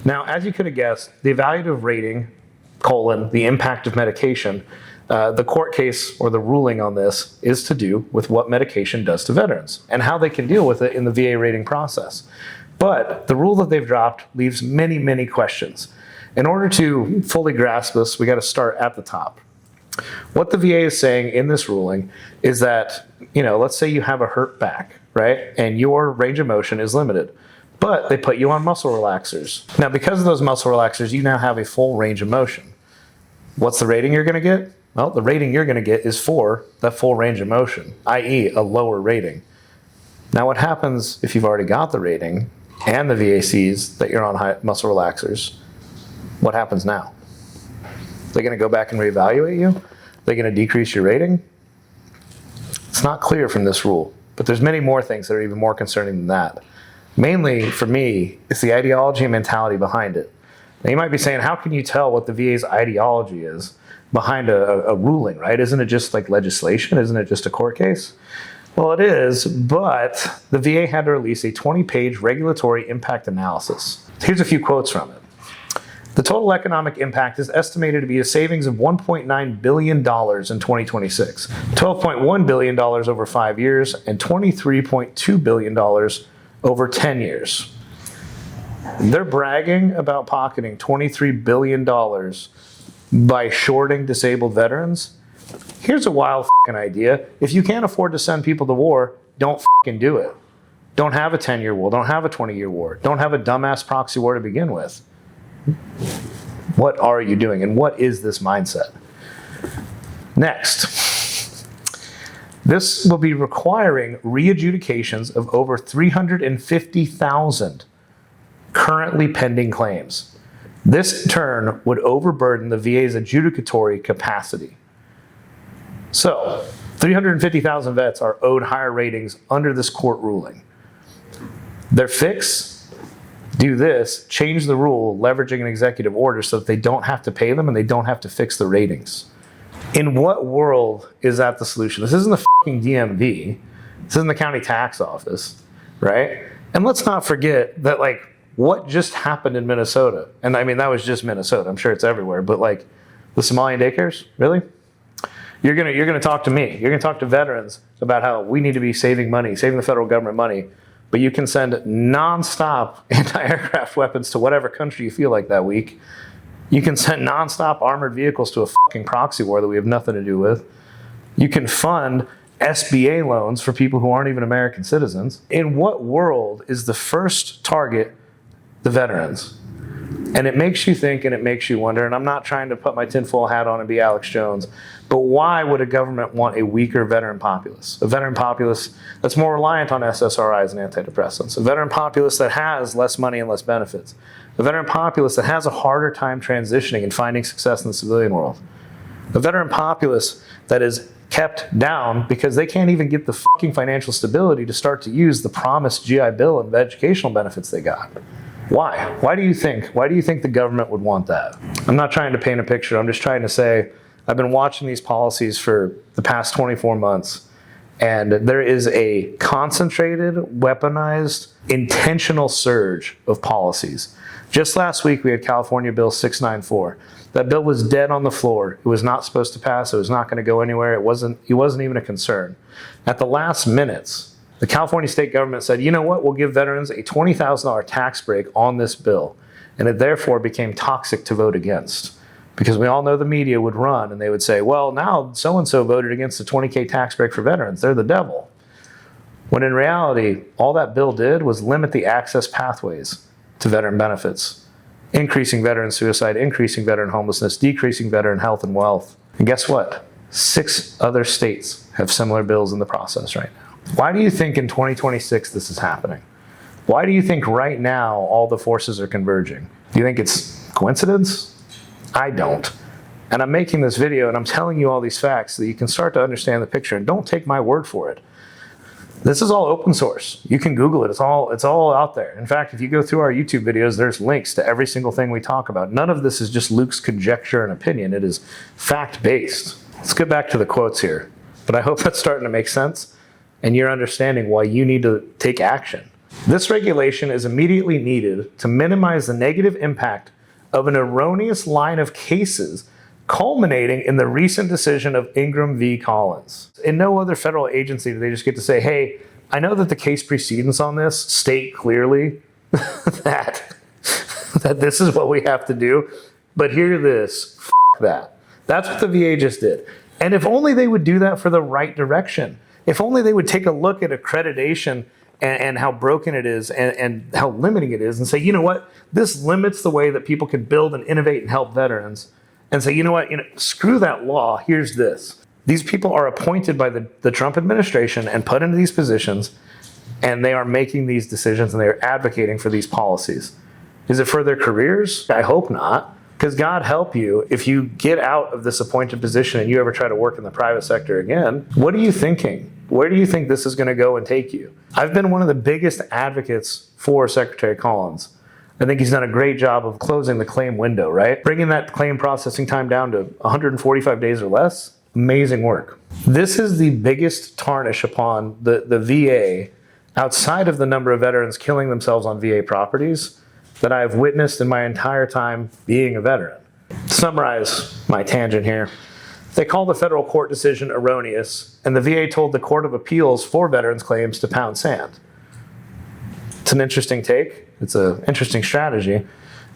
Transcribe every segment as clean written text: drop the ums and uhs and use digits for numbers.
Now, as you could have guessed, the evaluative rating, the impact of medication, the court case or the ruling on this is to do with what medication does to veterans and how they can deal with it in the VA rating process. But the rule that they've dropped leaves many, many questions. In order to fully grasp this, we got to start at the top. What the VA is saying in this ruling is that, let's say you have a hurt back, right? And your range of motion is limited, but they put you on muscle relaxers. Now, because of those muscle relaxers, you now have a full range of motion. What's the rating you're going to get? Well, the rating you're going to get is for that full range of motion, i.e. a lower rating. Now, what happens if you've already got the rating and the VA sees that you're on muscle relaxers? What happens now? They're going to go back and reevaluate you? They're going to decrease your rating? It's not clear from this rule, but there's many more things that are even more concerning than that. Mainly, for me, it's the ideology and mentality behind it. Now, you might be saying, how can you tell what the VA's ideology is behind a ruling, right? Isn't it just like legislation? Isn't it just a court case? Well, it is, but the VA had to release a 20-page regulatory impact analysis. Here's a few quotes from it. The total economic impact is estimated to be a savings of $1.9 billion in 2026, $12.1 billion over 5 years, and $23.2 billion over 10 years. They're bragging about pocketing $23 billion by shorting disabled veterans. Here's a wild f***ing idea. If you can't afford to send people to war, don't f***ing do it. Don't have a 10-year war. Don't have a 20-year war. Don't have a dumbass proxy war to begin with. What are you doing, and what is this mindset? Next, this will be requiring re-adjudications of over 350,000 currently pending claims. This, in turn, would overburden the VA's adjudicatory capacity. So, 350,000 vets are owed higher ratings under this court ruling. Their fix: do this, change the rule, leveraging an executive order so that they don't have to pay them and they don't have to fix the ratings. In what world is that the solution? This isn't the fucking DMV. This isn't the county tax office, right? And let's not forget that, what just happened in Minnesota? And I mean, that was just Minnesota. I'm sure it's everywhere. But the Somalian daycares, really? You're gonna talk to me. You're gonna talk to veterans about how we need to be saving money, saving the federal government money. But you can send nonstop anti-aircraft weapons to whatever country you feel like that week. You can send nonstop armored vehicles to a fucking proxy war that we have nothing to do with. You can fund SBA loans for people who aren't even American citizens. In what world is the first target the veterans? And it makes you think and it makes you wonder, and I'm not trying to put my tinfoil hat on and be Alex Jones, but why would a government want a weaker veteran populace? A veteran populace that's more reliant on SSRIs and antidepressants. A veteran populace that has less money and less benefits. A veteran populace that has a harder time transitioning and finding success in the civilian world. A veteran populace that is kept down because they can't even get the fucking financial stability to start to use the promised GI Bill and educational benefits they got. Why? Why do you think the government would want that? I'm not trying to paint a picture. I'm just trying to say I've been watching these policies for the past 24 months, and there is a concentrated, weaponized, intentional surge of policies. Just last week, we had California Bill 694. That bill was dead on the floor. It was not supposed to pass. It was not going to go anywhere. It wasn't even a concern. At the last minutes, the California state government said, you know what, we'll give veterans a $20,000 tax break on this bill. And it therefore became toxic to vote against. Because we all know the media would run and they would say, well, now so-and-so voted against the $20K tax break for veterans. They're the devil. When in reality, all that bill did was limit the access pathways to veteran benefits, increasing veteran suicide, increasing veteran homelessness, decreasing veteran health and wealth. And guess what? 6 other states have similar bills in the process right now. Why do you think in 2026 this is happening? Why do you think right now all the forces are converging? Do you think it's coincidence? I don't. And I'm making this video and I'm telling you all these facts so that you can start to understand the picture, and don't take my word for it. This is all open source. You can Google it. It's all out there. In fact, if you go through our YouTube videos, there's links to every single thing we talk about. None of this is just Luke's conjecture and opinion. It is fact-based. Let's get back to the quotes here. But I hope that's starting to make sense and you're understanding why you need to take action. This regulation is immediately needed to minimize the negative impact of an erroneous line of cases culminating in the recent decision of Ingram v. Collins. In no other federal agency do they just get to say, hey, I know that the case precedents on this state clearly that this is what we have to do, but hear this, that. That's what the VA just did. And if only they would do that for the right direction. If only they would take a look at accreditation and how broken it is and how limiting it is and say, you know what, this limits the way that people can build and innovate and help veterans. And say, you know what, screw that law, here's this. These people are appointed by the Trump administration and put into these positions, and they are making these decisions and they are advocating for these policies. Is it for their careers? I hope not. Because God help you if you get out of this appointed position and you ever try to work in the private sector again. What are you thinking? Where do you think this is going to go and take you? I've been one of the biggest advocates for Secretary Collins. I think he's done a great job of closing the claim window, right? Bringing that claim processing time down to 145 days or less. Amazing work. This is the biggest tarnish upon the VA outside of the number of veterans killing themselves on VA properties that I've witnessed in my entire time being a veteran. To summarize my tangent here, they call the federal court decision erroneous, and the VA told the Court of Appeals for veterans claims to pound sand. It's an interesting take. It's an interesting strategy,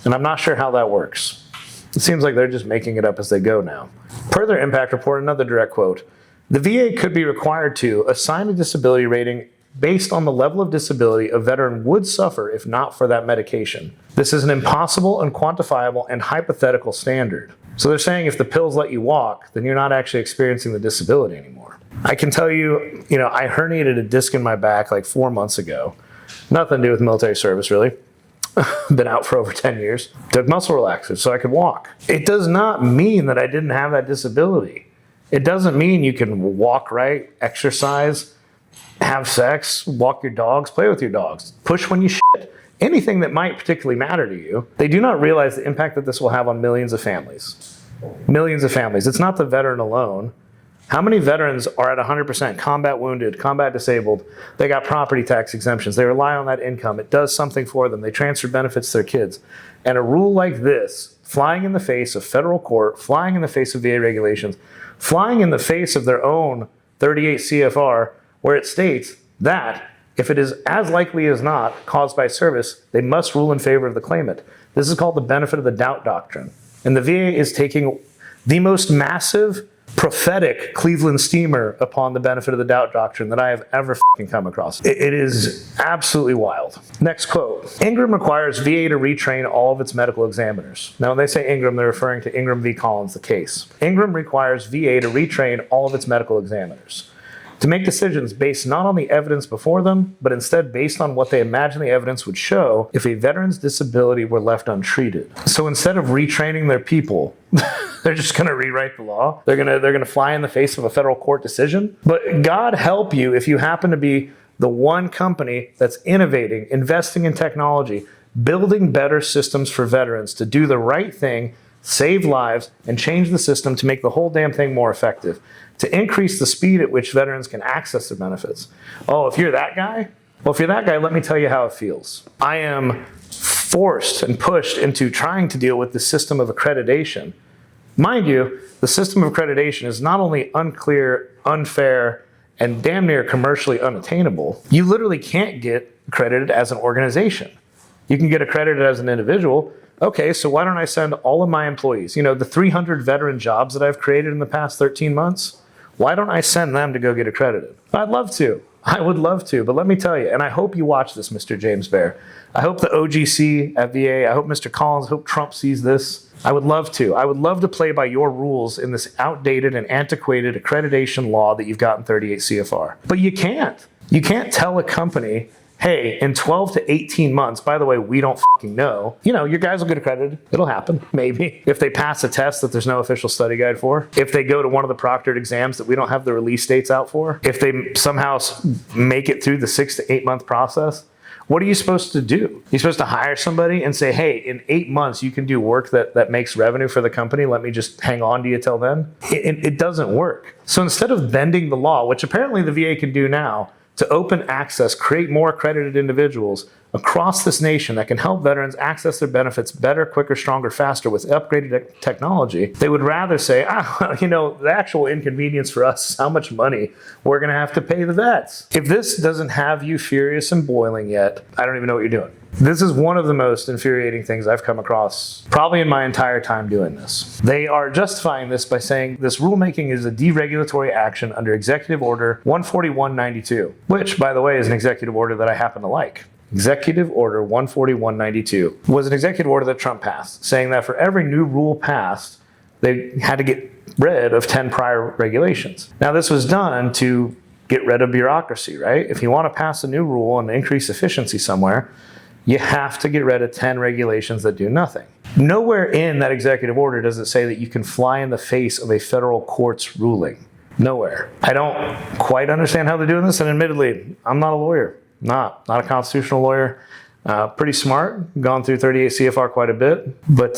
and I'm not sure how that works. It seems like they're just making it up as they go now. Per their impact report, another direct quote, the VA could be required to assign a disability rating based on the level of disability a veteran would suffer if not for that medication. This is an impossible, unquantifiable, and hypothetical standard. So they're saying if the pills let you walk, then you're not actually experiencing the disability anymore. I can tell you, I herniated a disc in my back like 4 months ago. Nothing to do with military service, really. Been out for over 10 years. Took muscle relaxers so I could walk. It does not mean that I didn't have that disability. It doesn't mean you can walk right, exercise, have sex, walk your dogs, play with your dogs, push when you shit. Anything that might particularly matter to you. They do not realize the impact that this will have on millions of families. Millions of families. It's not the veteran alone. How many veterans are at 100% combat wounded, combat disabled? They got property tax exemptions. They rely on that income. It does something for them. They transfer benefits to their kids. And a rule like this, flying in the face of federal court, flying in the face of VA regulations, flying in the face of their own 38 CFR, where it states that if it is as likely as not caused by service, they must rule in favor of the claimant. This is called the benefit of the doubt doctrine. And the VA is taking the most massive prophetic Cleveland steamer upon the benefit of the doubt doctrine that I have ever come across. It is absolutely wild. Next quote. Ingram requires VA to retrain all of its medical examiners. Now, when they say Ingram, they're referring to Ingram v. Collins, the case. Ingram requires VA to retrain all of its medical examiners to make decisions based not on the evidence before them, but instead based on what they imagine the evidence would show if a veteran's disability were left untreated. So instead of retraining their people, they're just going to rewrite the law. They're going to fly in the face of a federal court decision. But God help you if you happen to be the one company that's innovating, investing in technology, building better systems for veterans to do the right thing, save lives, and change the system to make the whole damn thing more effective, to increase the speed at which veterans can access their benefits. Oh, if you're that guy? Well, if you're that guy, let me tell you how it feels. I am forced and pushed into trying to deal with the system of accreditation. Mind you, the system of accreditation is not only unclear, unfair, and damn near commercially unattainable. You literally can't get accredited as an organization. You can get accredited as an individual. Okay, so why don't I send all of my employees, the 300 veteran jobs that I've created in the past 13 months, why don't I send them to go get accredited? I'd love to. I would love to, but let me tell you, and I hope you watch this, Mr. James Bear. I hope the OGC at VA, I hope Mr. Collins, I hope Trump sees this. I would love to. I would love to play by your rules in this outdated and antiquated accreditation law that you've got in 38 CFR. But you can't. You can't tell a company, hey, in 12 to 18 months, by the way, we don't fucking know, your guys will get accredited. It'll happen, maybe. If they pass a test that there's no official study guide for, if they go to one of the proctored exams that we don't have the release dates out for, if they somehow make it through the 6 to 8 month process, what are you supposed to do? You're supposed to hire somebody and say, hey, in 8 months, you can do work that makes revenue for the company. Let me just hang on to you till then. It doesn't work. So instead of bending the law, which apparently the VA can do now, to open access, create more accredited individuals across this nation that can help veterans access their benefits better, quicker, stronger, faster with upgraded technology, they would rather say, the actual inconvenience for us is how much money we're going to have to pay the vets. If this doesn't have you furious and boiling yet, I don't even know what you're doing. This is one of the most infuriating things I've come across probably in my entire time doing this. They are justifying this by saying this rulemaking is a deregulatory action under Executive Order 14192, which, by the way, is an executive order that I happen to like. Executive Order 14192 was an executive order that Trump passed, saying that for every new rule passed, they had to get rid of 10 prior regulations. Now, this was done to get rid of bureaucracy, right? If you want to pass a new rule and increase efficiency somewhere, you have to get rid of 10 regulations that do nothing. Nowhere in that executive order does it say that you can fly in the face of a federal court's ruling. Nowhere. I don't quite understand how they're doing this, and admittedly, I'm not a lawyer. Not a constitutional lawyer. Pretty smart, gone through 38 CFR quite a bit. But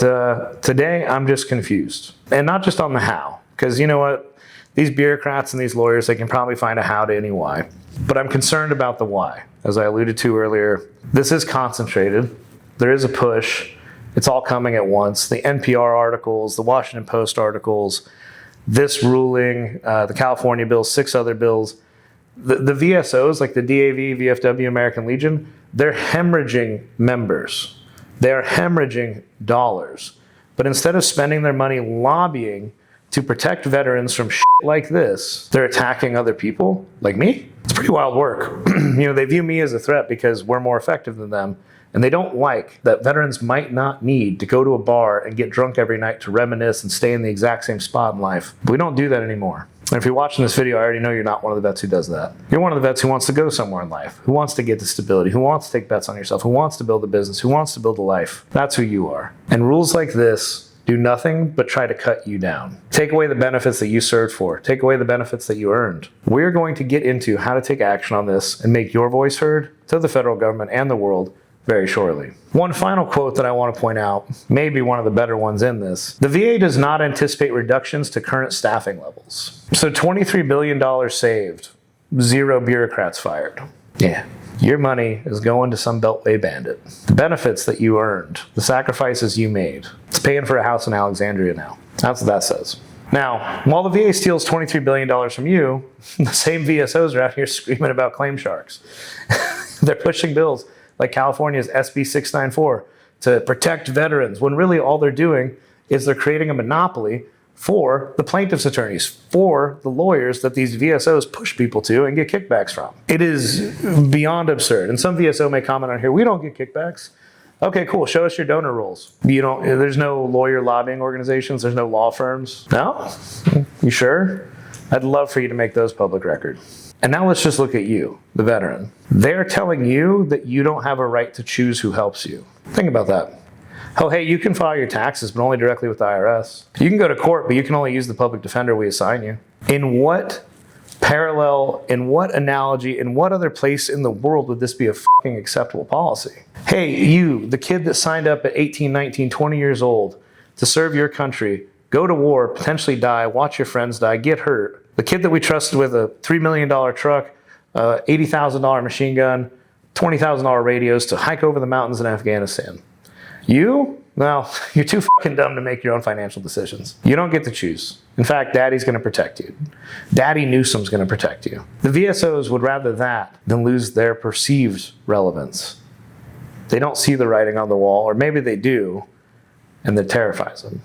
today, I'm just confused. And not just on the how, because you know what? These bureaucrats and these lawyers, they can probably find a how to any why. But I'm concerned about the why. As I alluded to earlier, this is concentrated. There is a push. It's all coming at once. The NPR articles, the Washington Post articles, this ruling, the California bills, 6 other bills. The VSOs, like the DAV, VFW, American Legion, they're hemorrhaging members. They're hemorrhaging dollars. But instead of spending their money lobbying to protect veterans from shit like this, they're attacking other people like me. It's pretty wild work. They view me as a threat because we're more effective than them. And they don't like that veterans might not need to go to a bar and get drunk every night to reminisce and stay in the exact same spot in life. But we don't do that anymore. And if you're watching this video, I already know you're not one of the vets who does that. You're one of the vets who wants to go somewhere in life, who wants to get to stability, who wants to take bets on yourself, who wants to build a business, who wants to build a life. That's who you are. And rules like this do nothing but try to cut you down. Take away the benefits that you served for. Take away the benefits that you earned. We're going to get into how to take action on this and make your voice heard to the federal government and the world very shortly. One final quote that I want to point out, maybe one of the better ones in this. The VA does not anticipate reductions to current staffing levels. So $23 billion saved, 0 bureaucrats fired. Yeah. Your money is going to some Beltway bandit. The benefits that you earned, the sacrifices you made, it's paying for a house in Alexandria now. That's what that says. Now, while the VA steals $23 billion from you, the same VSOs are out here screaming about claim sharks. They're pushing bills like California's SB 694 to protect veterans, when really all they're doing is they're creating a monopoly for the plaintiff's attorneys, for the lawyers that these VSOs push people to and get kickbacks from. It is beyond absurd. And some VSO may comment on here, we don't get kickbacks. Okay, cool. Show us your donor rolls. There's no lawyer lobbying organizations. There's no law firms. No? You sure? I'd love for you to make those public record. And now let's just look at you, the veteran. They're telling you that you don't have a right to choose who helps you. Think about that. Oh, hey, you can file your taxes, but only directly with the IRS. You can go to court, but you can only use the public defender we assign you. In what parallel, in what analogy, in what other place in the world would this be a fucking acceptable policy? Hey, you, the kid that signed up at 18, 19, 20 years old to serve your country, go to war, potentially die, watch your friends die, get hurt. The kid that we trusted with a $3 million truck, $80,000 machine gun, $20,000 radios to hike over the mountains in Afghanistan. You? Well, you're too fucking dumb to make your own financial decisions. You don't get to choose. In fact, Daddy's going to protect you. Daddy Newsom's going to protect you. The VSOs would rather that than lose their perceived relevance. They don't see the writing on the wall, or maybe they do, and that terrifies them.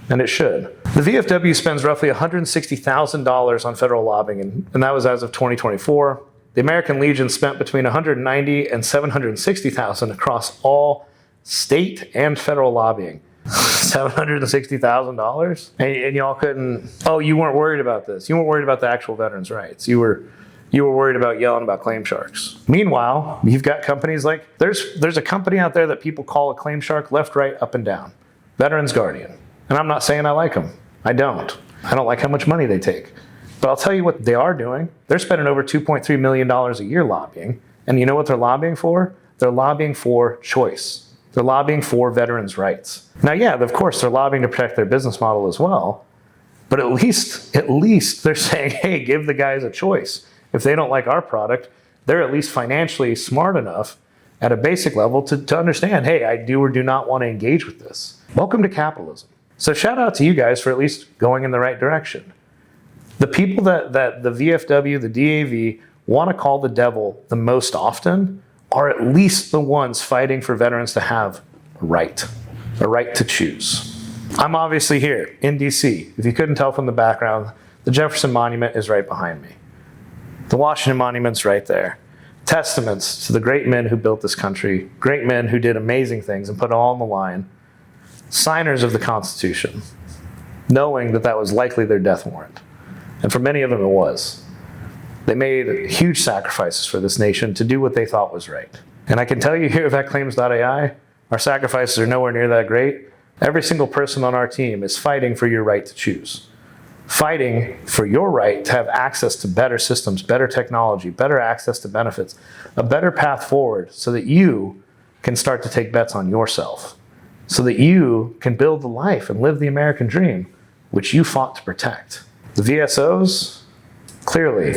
And it should. The VFW spends roughly $160,000 on federal lobbying, and that was as of 2024. The American Legion spent between $190,000 and $760,000 across all state and federal lobbying. $760,000? And y'all couldn't, you weren't worried about this. You weren't worried about the actual veterans' rights. You were worried about yelling about claim sharks. Meanwhile, you've got companies like, there's a company out there that people call a claim shark left, right, up, and down. Veterans Guardian. And I'm not saying I like them. I don't. I don't like how much money they take. But I'll tell you what they are doing. They're spending over $2.3 million a year lobbying. And you know what they're lobbying for? They're lobbying for choice. They're lobbying for veterans' rights. Now, yeah, of course, they're lobbying to protect their business model as well. But at least they're saying, hey, give the guys a choice. If they don't like our product, they're at least financially smart enough at a basic level to understand, hey, I do or do not want to engage with this. Welcome to capitalism. So shout out to you guys for at least going in the right direction. The people that the VFW, the DAV, want to call the devil the most often are at least the ones fighting for veterans to have a right to choose. I'm obviously here in DC. If you couldn't tell from the background, the Jefferson Monument is right behind me. The Washington Monument's right there. Testaments to the great men who built this country, great men who did amazing things and put it all on the line. Signers of the Constitution, knowing that that was likely their death warrant. And for many of them it was. They made huge sacrifices for this nation to do what they thought was right. And I can tell you here at VetClaims.ai, our sacrifices are nowhere near that great. Every single person on our team is fighting for your right to choose. Fighting for your right to have access to better systems, better technology, better access to benefits, a better path forward so that you can start to take bets on yourself, so that you can build the life and live the American dream, which you fought to protect. The VSOs, clearly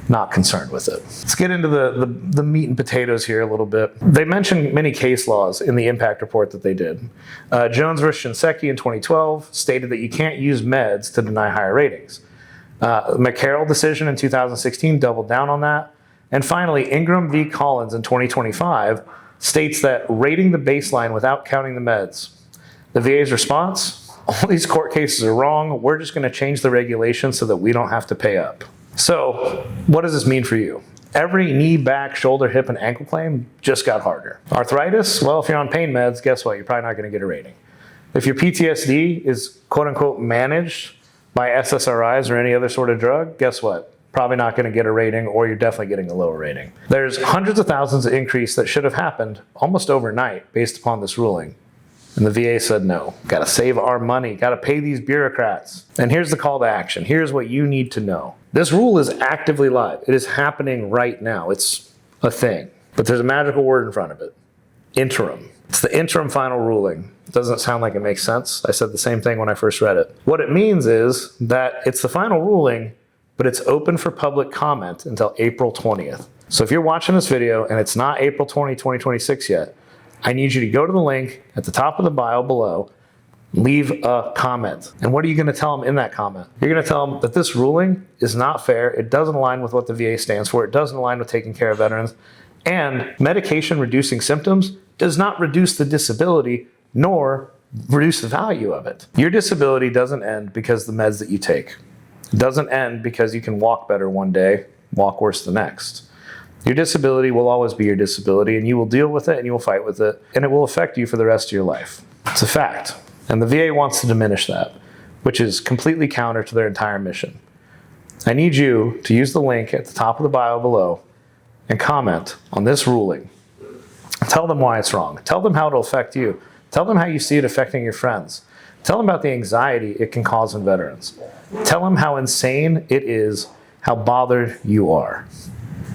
not concerned with it. Let's get into the meat and potatoes here a little bit. They mentioned many case laws in the impact report that they did. Jones versus Shinseki in 2012 stated that you can't use meds to deny higher ratings. McCarroll decision in 2016 doubled down on that. And finally, Ingram v. Collins in 2025 states that rating the baseline without counting the meds. The VA's response, all these court cases are wrong. We're just going to change the regulations so that we don't have to pay up. So what does this mean for you? Every knee, back, shoulder, hip, and ankle claim just got harder. Arthritis, well, if you're on pain meds, guess what? You're probably not going to get a rating. If your PTSD is quote unquote managed by SSRIs or any other sort of drug, guess what? Probably not going to get a rating, or you're definitely getting a lower rating. There's hundreds of thousands of increase that should have happened almost overnight based upon this ruling. And the VA said no. Got to save our money. Got to pay these bureaucrats. And here's the call to action. Here's what you need to know. This rule is actively live. It is happening right now. It's a thing. But there's a magical word in front of it. Interim. It's the interim final ruling. It doesn't sound like it makes sense. I said the same thing when I first read it. What it means is that it's the final ruling, but it's open for public comment until April 20th. So if you're watching this video and it's not April 20, 2026 yet, I need you to go to the link at the top of the bio below, leave a comment. And what are you going to tell them in that comment? You're going to tell them that this ruling is not fair. It doesn't align with what the VA stands for. It doesn't align with taking care of veterans. And medication reducing symptoms does not reduce the disability nor reduce the value of it. Your disability doesn't end because of the meds that you take. It doesn't end because you can walk better one day, walk worse the next. Your disability will always be your disability, and you will deal with it and you will fight with it, and it will affect you for the rest of your life. It's a fact. And the VA wants to diminish that, which is completely counter to their entire mission. I need you to use the link at the top of the bio below and comment on this ruling. Tell them why it's wrong. Tell them how it'll affect you. Tell them how you see it affecting your friends. Tell them about the anxiety it can cause in veterans. Tell them how insane it is, how bothered you are.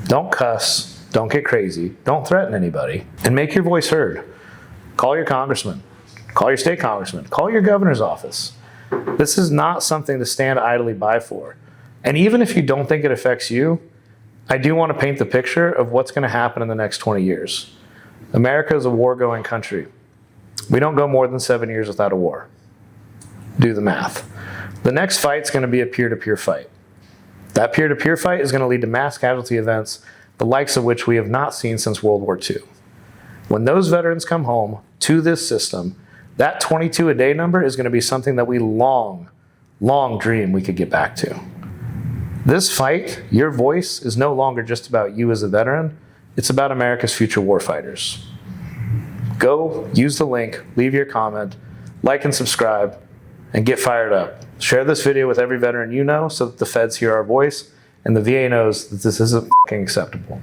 Don't cuss, don't get crazy, don't threaten anybody, and make your voice heard. Call your congressman, call your state congressman, call your governor's office. This is not something to stand idly by for. And even if you don't think it affects you, I do want to paint the picture of what's going to happen in the next 20 years. America is a war-going country. We don't go more than 7 years without a war. Do the math. The next fight's going to be a peer-to-peer fight. That peer-to-peer fight is going to lead to mass casualty events, the likes of which we have not seen since World War II. When those veterans come home to this system, that 22 a day number is going to be something that we long dream we could get back to. This fight, your voice, is no longer just about you as a veteran. It's about America's future warfighters. Go, use the link, leave your comment, like and subscribe, and get fired up. Share this video with every veteran you know so that the feds hear our voice and the VA knows that this isn't acceptable.